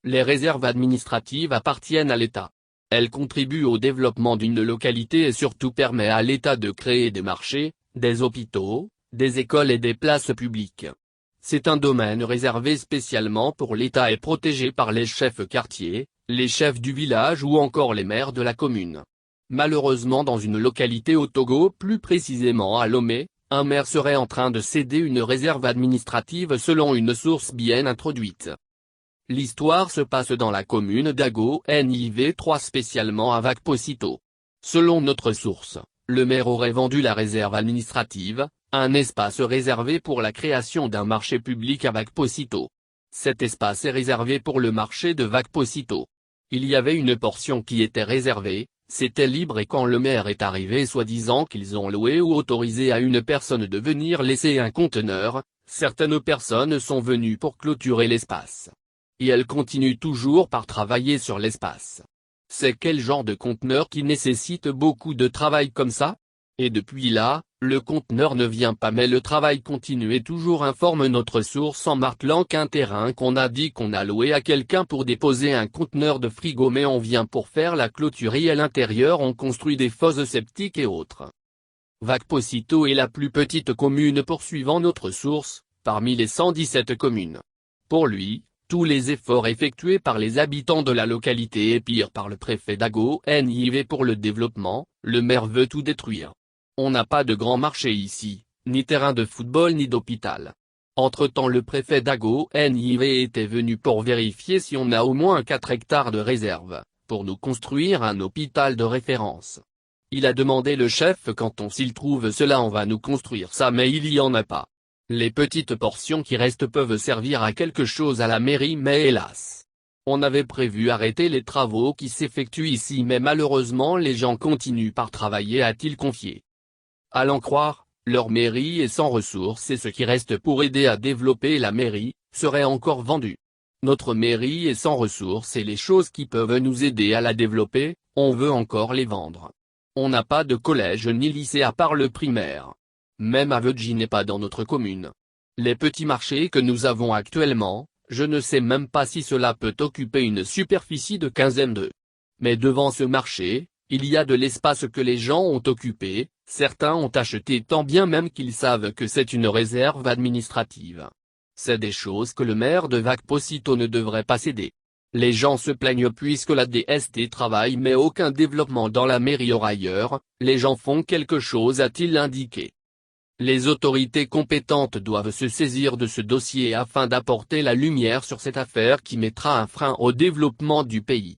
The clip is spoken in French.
Les réserves administratives appartiennent à l'État. Elles contribuent au développement d'une localité et surtout permettent à l'État de créer des marchés, des hôpitaux, des écoles et des places publiques. C'est un domaine réservé spécialement pour l'État et protégé par les chefs quartiers, les chefs du village ou encore les maires de la commune. Malheureusement, dans une localité au Togo, plus précisément à Lomé, un maire serait en train de céder une réserve administrative selon une source bien introduite. L'histoire se passe dans la commune d'Ago NIV3 spécialement à Vakposito. Selon notre source, le maire aurait vendu la réserve administrative, un espace réservé pour la création d'un marché public à Vakposito. Cet espace est réservé pour le marché de Vakposito. Il y avait une portion qui était réservée, c'était libre et quand le maire est arrivé soi-disant qu'ils ont loué ou autorisé à une personne de venir laisser un conteneur, certaines personnes sont venues pour clôturer l'espace. Et elles continuent toujours par travailler sur l'espace. C'est quel genre de conteneur qui nécessite beaucoup de travail comme ça? Et depuis là, le conteneur ne vient pas mais le travail continue et toujours informe notre source en martelant qu'un terrain qu'on a dit qu'on a loué à quelqu'un pour déposer un conteneur de frigo mais on vient pour faire la clôture et à l'intérieur on construit des fosses septiques et autres. Vakposito est la plus petite commune poursuivant notre source, parmi les 117 communes. Pour lui, tous les efforts effectués par les habitants de la localité et pire par le préfet d'Ago NIV pour le développement, le maire veut tout détruire. On n'a pas de grand marché ici, ni terrain de football ni d'hôpital. Entre-temps le préfet d'Ago NIV était venu pour vérifier si on a au moins 4 hectares de réserve, pour nous construire un hôpital de référence. Il a demandé le chef quand s'il trouve cela on va nous construire ça mais il y en a pas. Les petites portions qui restent peuvent servir à quelque chose à la mairie mais hélas. On avait prévu arrêter les travaux qui s'effectuent ici mais malheureusement les gens continuent par travailler a-t-il confié. À l'en croire, leur mairie est sans ressources et ce qui reste pour aider à développer la mairie, serait encore vendu. Notre mairie est sans ressources et les choses qui peuvent nous aider à la développer, on veut encore les vendre. On n'a pas de collège ni lycée à part le primaire. Même Avedji n'est pas dans notre commune. Les petits marchés que nous avons actuellement, je ne sais même pas si cela peut occuper une superficie de quinzaine de. Mais devant ce marché, il y a de l'espace que les gens ont occupé, certains ont acheté tant bien même qu'ils savent que c'est une réserve administrative. C'est des choses que le maire de Vakposito ne devrait pas céder. Les gens se plaignent puisque la DST travaille mais aucun développement dans la mairie ou ailleurs, les gens font quelque chose a-t-il indiqué. Les autorités compétentes doivent se saisir de ce dossier afin d'apporter la lumière sur cette affaire qui mettra un frein au développement du pays.